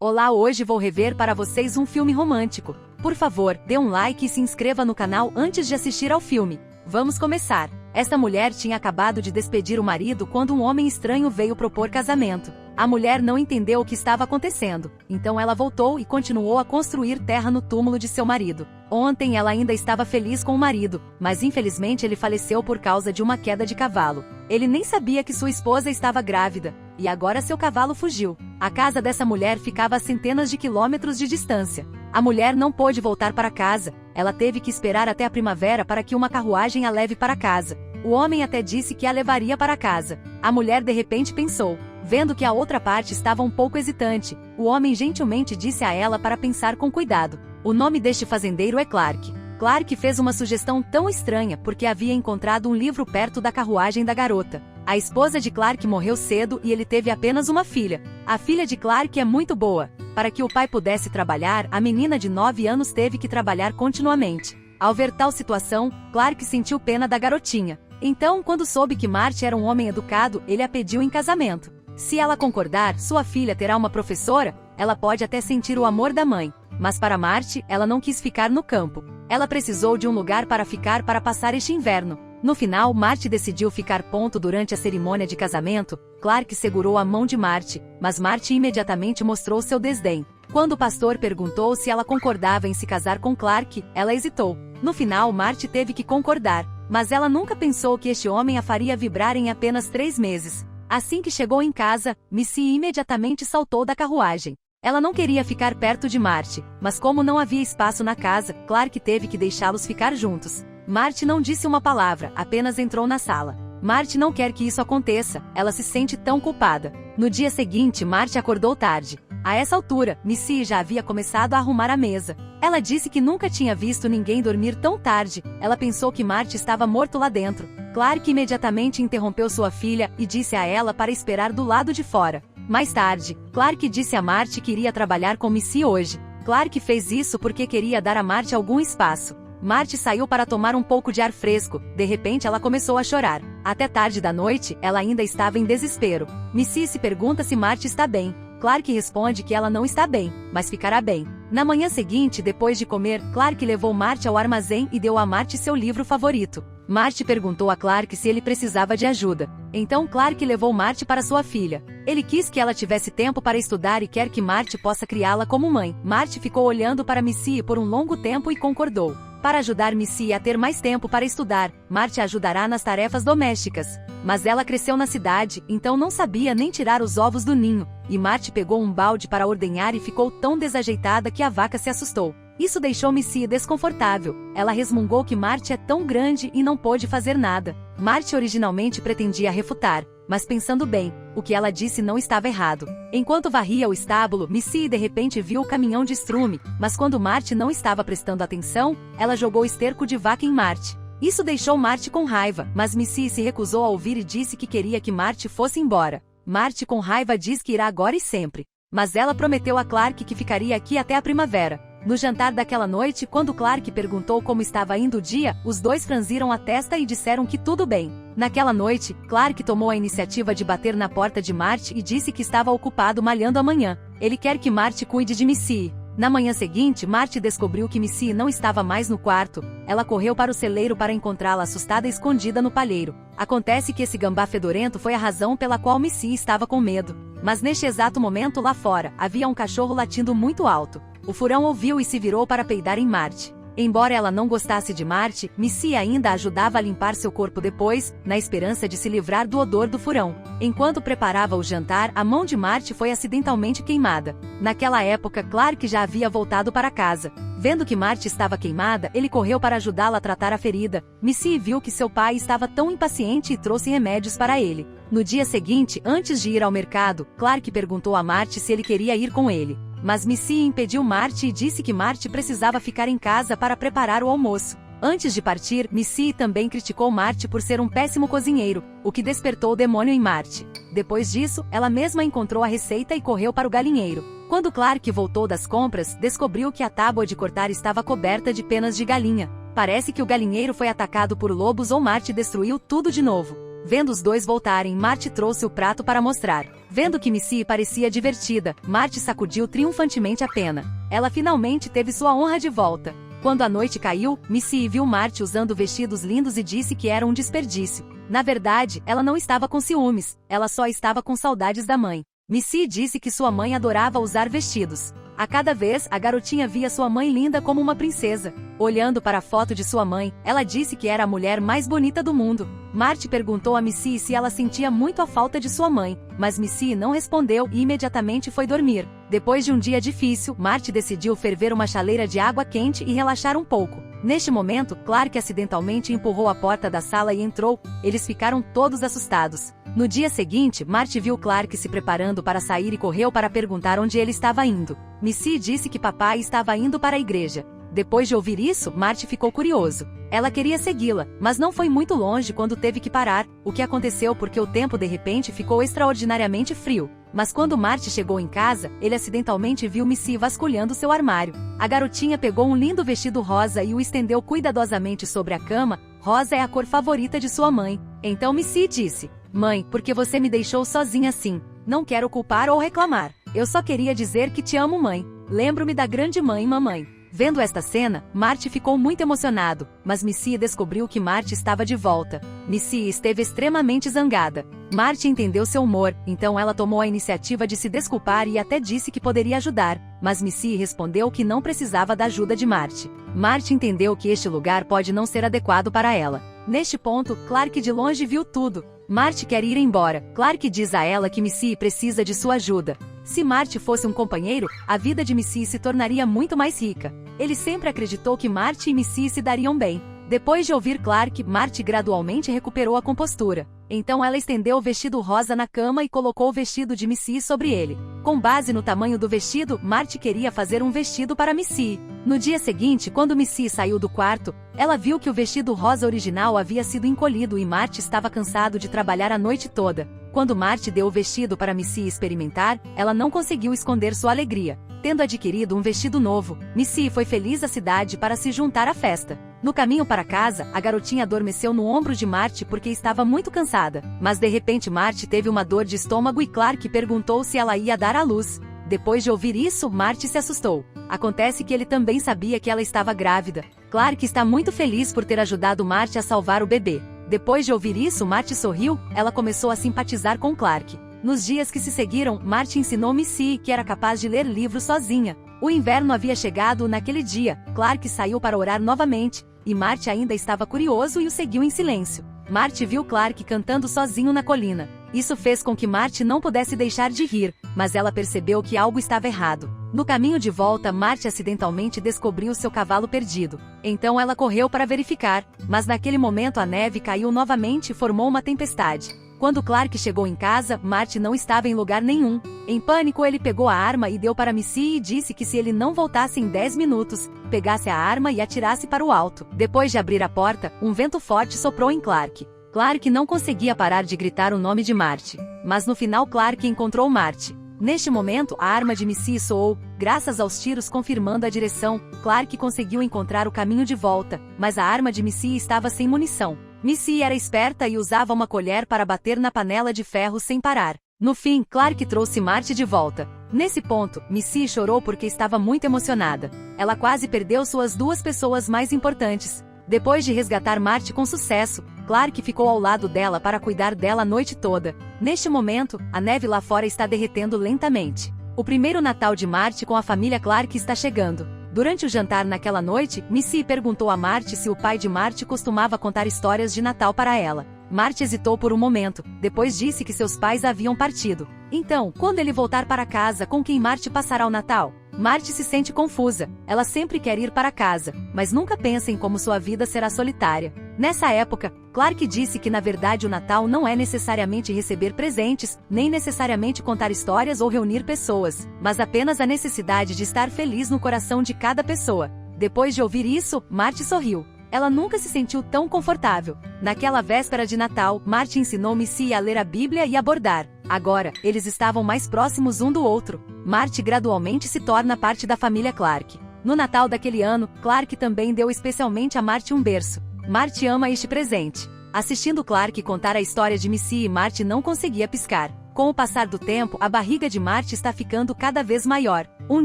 Olá, hoje vou rever para vocês um filme romântico. Por favor, dê um like e se inscreva no canal antes de assistir ao filme. Vamos começar. Esta mulher tinha acabado de despedir o marido quando um homem estranho veio propor casamento. A mulher não entendeu o que estava acontecendo, então ela voltou e continuou a construir terra no túmulo de seu marido. Ontem ela ainda estava feliz com o marido, mas infelizmente ele faleceu por causa de uma queda de cavalo. Ele nem sabia que sua esposa estava grávida, e agora seu cavalo fugiu. A casa dessa mulher ficava a centenas de quilômetros de distância. A mulher não pôde voltar para casa, ela teve que esperar até a primavera para que uma carruagem a leve para casa. O homem até disse que a levaria para casa. A mulher de repente pensou. Vendo que a outra parte estava um pouco hesitante, o homem gentilmente disse a ela para pensar com cuidado. O nome deste fazendeiro é Clark. Clark fez uma sugestão tão estranha porque havia encontrado um livro perto da carruagem da garota. A esposa de Clark morreu cedo e ele teve apenas uma filha. A filha de Clark é muito boa. Para que o pai pudesse trabalhar, a menina de 9 anos teve que trabalhar continuamente. Ao ver tal situação, Clark sentiu pena da garotinha. Então, quando soube que Marty era um homem educado, ele a pediu em casamento. Se ela concordar, sua filha terá uma professora, ela pode até sentir o amor da mãe. Mas para Marty, ela não quis ficar no campo. Ela precisou de um lugar para ficar para passar este inverno. No final, Marty decidiu ficar durante a cerimônia de casamento. Clark segurou a mão de Marty, mas Marty imediatamente mostrou seu desdém. Quando o pastor perguntou se ela concordava em se casar com Clark, ela hesitou. No final, Marty teve que concordar, mas ela nunca pensou que este homem a faria vibrar em apenas 3 meses. Assim que chegou em casa, Missy imediatamente saltou da carruagem. Ela não queria ficar perto de Marty, mas como não havia espaço na casa, Clark teve que deixá-los ficar juntos. Marty não disse uma palavra, apenas entrou na sala. Marty não quer que isso aconteça, ela se sente tão culpada. No dia seguinte, Marty acordou tarde. A essa altura, Missy já havia começado a arrumar a mesa. Ela disse que nunca tinha visto ninguém dormir tão tarde. Ela pensou que Marty estava morto lá dentro. Clark imediatamente interrompeu sua filha e disse a ela para esperar do lado de fora. Mais tarde, Clark disse a Marty que iria trabalhar com Missy hoje. Clark fez isso porque queria dar a Marty algum espaço. Marty saiu para tomar um pouco de ar fresco. De repente ela começou a chorar. Até tarde da noite, ela ainda estava em desespero. Missy se pergunta se Marty está bem. Clark responde que ela não está bem, mas ficará bem. Na manhã seguinte, depois de comer, Clark levou Marty ao armazém e deu a Marty seu livro favorito. Marty perguntou a Clark se ele precisava de ajuda. Então Clark levou Marty para sua filha. Ele quis que ela tivesse tempo para estudar e quer que Marty possa criá-la como mãe. Marty ficou olhando para Missy por um longo tempo e concordou. Para ajudar Missy a ter mais tempo para estudar, Marty ajudará nas tarefas domésticas. Mas ela cresceu na cidade, então não sabia nem tirar os ovos do ninho. E Marty pegou um balde para ordenhar e ficou tão desajeitada que a vaca se assustou. Isso deixou Missy desconfortável. Ela resmungou que Marty é tão grande e não pôde fazer nada. Marty originalmente pretendia refutar, mas pensando bem, o que ela disse não estava errado. Enquanto varria o estábulo, Missy de repente viu o caminhão de estrume, mas quando Marty não estava prestando atenção, ela jogou esterco de vaca em Marty. Isso deixou Marty com raiva, mas Missy se recusou a ouvir e disse que queria que Marty fosse embora. Marty com raiva diz que irá agora e sempre. Mas ela prometeu a Clark que ficaria aqui até a primavera. No jantar daquela noite, quando Clark perguntou como estava indo o dia, os dois franziram a testa e disseram que tudo bem. Naquela noite, Clark tomou a iniciativa de bater na porta de Marty e disse que estava ocupado malhando amanhã. Ele quer que Marty cuide de Missy. Na manhã seguinte, Marty descobriu que Missy não estava mais no quarto. Ela correu para o celeiro para encontrá-la assustada escondida no palheiro. Acontece que esse gambá fedorento foi a razão pela qual Missy estava com medo. Mas neste exato momento lá fora, havia um cachorro latindo muito alto. O furão ouviu e se virou para peidar em Marty. Embora ela não gostasse de Marty, Missy ainda a ajudava a limpar seu corpo depois, na esperança de se livrar do odor do furão. Enquanto preparava o jantar, a mão de Marty foi acidentalmente queimada. Naquela época, Clark já havia voltado para casa. Vendo que Marty estava queimada, ele correu para ajudá-la a tratar a ferida. Missy viu que seu pai estava tão impaciente e trouxe remédios para ele. No dia seguinte, antes de ir ao mercado, Clark perguntou a Marty se ele queria ir com ele. Mas Missy impediu Marty e disse que Marty precisava ficar em casa para preparar o almoço. Antes de partir, Missy também criticou Marty por ser um péssimo cozinheiro, o que despertou o demônio em Marty. Depois disso, ela mesma encontrou a receita e correu para o galinheiro. Quando Clark voltou das compras, descobriu que a tábua de cortar estava coberta de penas de galinha. Parece que o galinheiro foi atacado por lobos ou Marty destruiu tudo de novo. Vendo os dois voltarem, Marty trouxe o prato para mostrar. Vendo que Missy parecia divertida, Marty sacudiu triunfantemente a pena. Ela finalmente teve sua honra de volta. Quando a noite caiu, Missy viu Marty usando vestidos lindos e disse que era um desperdício. Na verdade, ela não estava com ciúmes, ela só estava com saudades da mãe. Missy disse que sua mãe adorava usar vestidos. A cada vez, a garotinha via sua mãe linda como uma princesa. Olhando para a foto de sua mãe, ela disse que era a mulher mais bonita do mundo. Marty perguntou a Missy se ela sentia muito a falta de sua mãe, mas Missy não respondeu e imediatamente foi dormir. Depois de um dia difícil, Marty decidiu ferver uma chaleira de água quente e relaxar um pouco. Neste momento, Clark acidentalmente empurrou a porta da sala e entrou. Eles ficaram todos assustados. No dia seguinte, Marty viu Clark se preparando para sair e correu para perguntar onde ele estava indo. Missy disse que papai estava indo para a igreja. Depois de ouvir isso, Marty ficou curioso. Ela queria segui-la, mas não foi muito longe quando teve que parar, o que aconteceu porque o tempo de repente ficou extraordinariamente frio. Mas quando Marty chegou em casa, ele acidentalmente viu Missy vasculhando seu armário. A garotinha pegou um lindo vestido rosa e o estendeu cuidadosamente sobre a cama. Rosa é a cor favorita de sua mãe. Então Missy disse: "Mãe, por que você me deixou sozinha assim? Não quero culpar ou reclamar. Eu só queria dizer que te amo, mãe. Lembro-me da grande mãe, mamãe." Vendo esta cena, Marty ficou muito emocionado, mas Missy descobriu que Marty estava de volta. Missy esteve extremamente zangada. Marty entendeu seu humor, então ela tomou a iniciativa de se desculpar e até disse que poderia ajudar, mas Missy respondeu que não precisava da ajuda de Marty. Marty entendeu que este lugar pode não ser adequado para ela. Neste ponto, Clark de longe viu tudo. Marty quer ir embora. Clark diz a ela que Missy precisa de sua ajuda. Se Marty fosse um companheiro, a vida de Missy se tornaria muito mais rica. Ele sempre acreditou que Marty e Missy se dariam bem. Depois de ouvir Clark, Marty gradualmente recuperou a compostura. Então ela estendeu o vestido rosa na cama e colocou o vestido de Missy sobre ele. Com base no tamanho do vestido, Marty queria fazer um vestido para Missy. No dia seguinte, quando Missy saiu do quarto, ela viu que o vestido rosa original havia sido encolhido e Marty estava cansado de trabalhar a noite toda. Quando Marty deu o vestido para Missy experimentar, ela não conseguiu esconder sua alegria. Tendo adquirido um vestido novo, Missy foi feliz à cidade para se juntar à festa. No caminho para casa, a garotinha adormeceu no ombro de Marty porque estava muito cansada. Mas de repente Marty teve uma dor de estômago e Clark perguntou se ela ia dar à luz. Depois de ouvir isso, Marty se assustou. Acontece que ele também sabia que ela estava grávida. Clark está muito feliz por ter ajudado Marty a salvar o bebê. Depois de ouvir isso, Marty sorriu. Ela começou a simpatizar com Clark. Nos dias que se seguiram, Marty ensinou Missy que era capaz de ler livros sozinha. O inverno havia chegado naquele dia. Clark saiu para orar novamente, e Marty ainda estava curioso e o seguiu em silêncio. Marty viu Clark cantando sozinho na colina. Isso fez com que Marty não pudesse deixar de rir, mas ela percebeu que algo estava errado. No caminho de volta, Marty acidentalmente descobriu seu cavalo perdido. Então ela correu para verificar, mas naquele momento a neve caiu novamente e formou uma tempestade. Quando Clark chegou em casa, Marty não estava em lugar nenhum. Em pânico, ele pegou a arma e deu para Missy e disse que se ele não voltasse em 10 minutos, pegasse a arma e atirasse para o alto. Depois de abrir a porta, um vento forte soprou em Clark. Clark não conseguia parar de gritar o nome de Marty. Mas no final Clark encontrou Marty. Neste momento, a arma de Missy soou. Graças aos tiros confirmando a direção, Clark conseguiu encontrar o caminho de volta, mas a arma de Missy estava sem munição. Missy era esperta e usava uma colher para bater na panela de ferro sem parar. No fim, Clark trouxe Marty de volta. Nesse ponto, Missy chorou porque estava muito emocionada. Ela quase perdeu suas duas pessoas mais importantes. Depois de resgatar Marty com sucesso, Clark ficou ao lado dela para cuidar dela a noite toda. Neste momento, a neve lá fora está derretendo lentamente. O primeiro Natal de Marty com a família Clark está chegando. Durante o jantar naquela noite, Missy perguntou a Marty se o pai de Marty costumava contar histórias de Natal para ela. Marty hesitou por um momento, depois disse que seus pais haviam partido. Então, quando ele voltar para casa, com quem Marty passará o Natal? Marty se sente confusa. Ela sempre quer ir para casa, mas nunca pensa em como sua vida será solitária. Nessa época, Clark disse que na verdade o Natal não é necessariamente receber presentes, nem necessariamente contar histórias ou reunir pessoas, mas apenas a necessidade de estar feliz no coração de cada pessoa. Depois de ouvir isso, Marty sorriu. Ela nunca se sentiu tão confortável. Naquela véspera de Natal, Marty ensinou Missy a ler a Bíblia e a bordar. Agora, eles estavam mais próximos um do outro. Marty gradualmente se torna parte da família Clark. No Natal daquele ano, Clark também deu especialmente a Marty um berço. Marty ama este presente. Assistindo Clark contar a história de Missy e Marty não conseguia piscar. Com o passar do tempo, a barriga de Marty está ficando cada vez maior. Um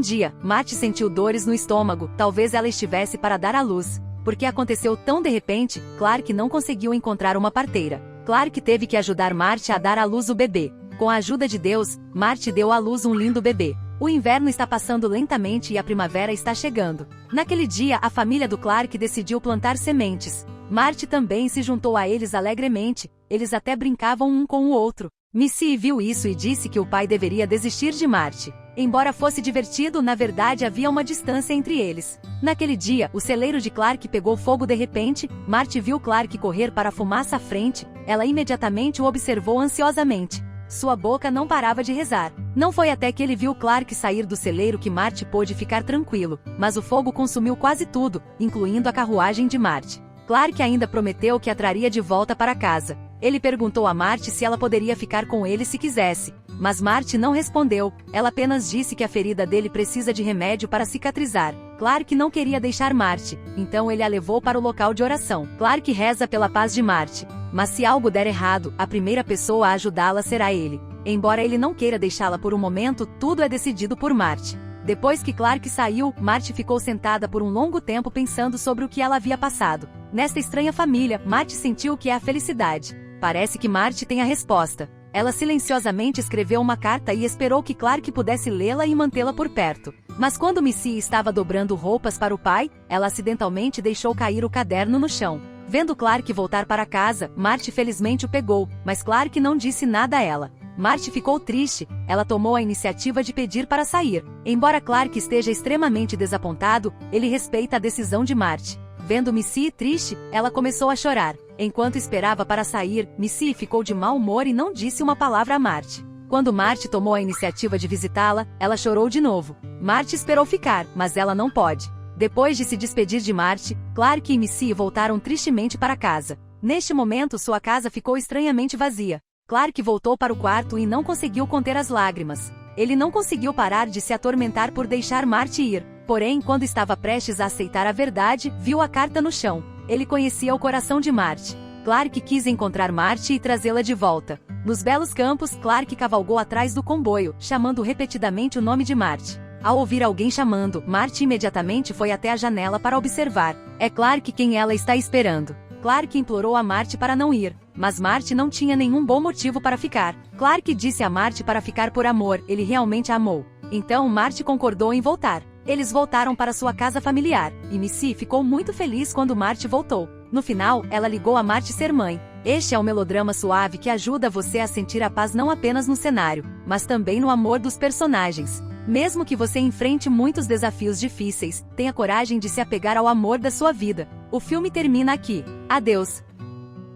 dia, Marty sentiu dores no estômago, talvez ela estivesse para dar à luz. Porque aconteceu tão de repente, Clark não conseguiu encontrar uma parteira. Clark teve que ajudar Marty a dar à luz o bebê. Com a ajuda de Deus, Marty deu à luz um lindo bebê. O inverno está passando lentamente e a primavera está chegando. Naquele dia, a família do Clark decidiu plantar sementes. Marty também se juntou a eles alegremente, eles até brincavam um com o outro. Missy viu isso e disse que o pai deveria desistir de Marty. Embora fosse divertido, na verdade havia uma distância entre eles. Naquele dia, o celeiro de Clark pegou fogo de repente. Marty viu Clark correr para a fumaça à frente, ela imediatamente o observou ansiosamente. Sua boca não parava de rezar. Não foi até que ele viu Clark sair do celeiro que Marty pôde ficar tranquilo, mas o fogo consumiu quase tudo, incluindo a carruagem de Marty. Clark ainda prometeu que a traria de volta para casa. Ele perguntou a Marty se ela poderia ficar com ele se quisesse. Mas Marty não respondeu, ela apenas disse que a ferida dele precisa de remédio para cicatrizar. Clark não queria deixar Marty, então ele a levou para o local de oração. Clark reza pela paz de Marty. Mas se algo der errado, a primeira pessoa a ajudá-la será ele. Embora ele não queira deixá-la por um momento, tudo é decidido por Marty. Depois que Clark saiu, Marty ficou sentada por um longo tempo pensando sobre o que ela havia passado. Nesta estranha família, Marty sentiu o que é a felicidade. Parece que Marty tem a resposta. Ela silenciosamente escreveu uma carta e esperou que Clark pudesse lê-la e mantê-la por perto. Mas quando Missy estava dobrando roupas para o pai, ela acidentalmente deixou cair o caderno no chão. Vendo Clark voltar para casa, Marty felizmente o pegou, mas Clark não disse nada a ela. Marty ficou triste, ela tomou a iniciativa de pedir para sair. Embora Clark esteja extremamente desapontado, ele respeita a decisão de Marty. Vendo Missy triste, ela começou a chorar. Enquanto esperava para sair, Missy ficou de mau humor e não disse uma palavra a Marty. Quando Marty tomou a iniciativa de visitá-la, ela chorou de novo. Marty esperou ficar, mas ela não pode. Depois de se despedir de Marty, Clark e Missy voltaram tristemente para casa. Neste momento, sua casa ficou estranhamente vazia. Clark voltou para o quarto e não conseguiu conter as lágrimas. Ele não conseguiu parar de se atormentar por deixar Marty ir. Porém, quando estava prestes a aceitar a verdade, viu a carta no chão. Ele conhecia o coração de Marty. Clark quis encontrar Marty e trazê-la de volta. Nos belos campos, Clark cavalgou atrás do comboio, chamando repetidamente o nome de Marty. Ao ouvir alguém chamando, Marty imediatamente foi até a janela para observar. É Clark quem ela está esperando. Clark implorou a Marty para não ir, mas Marty não tinha nenhum bom motivo para ficar. Clark disse a Marty para ficar por amor, ele realmente a amou. Então Marty concordou em voltar. Eles voltaram para sua casa familiar, e Missy ficou muito feliz quando Marty voltou. No final, ela ligou a Marty ser mãe. Este é um melodrama suave que ajuda você a sentir a paz não apenas no cenário, mas também no amor dos personagens. Mesmo que você enfrente muitos desafios difíceis, tenha coragem de se apegar ao amor da sua vida. O filme termina aqui. Adeus!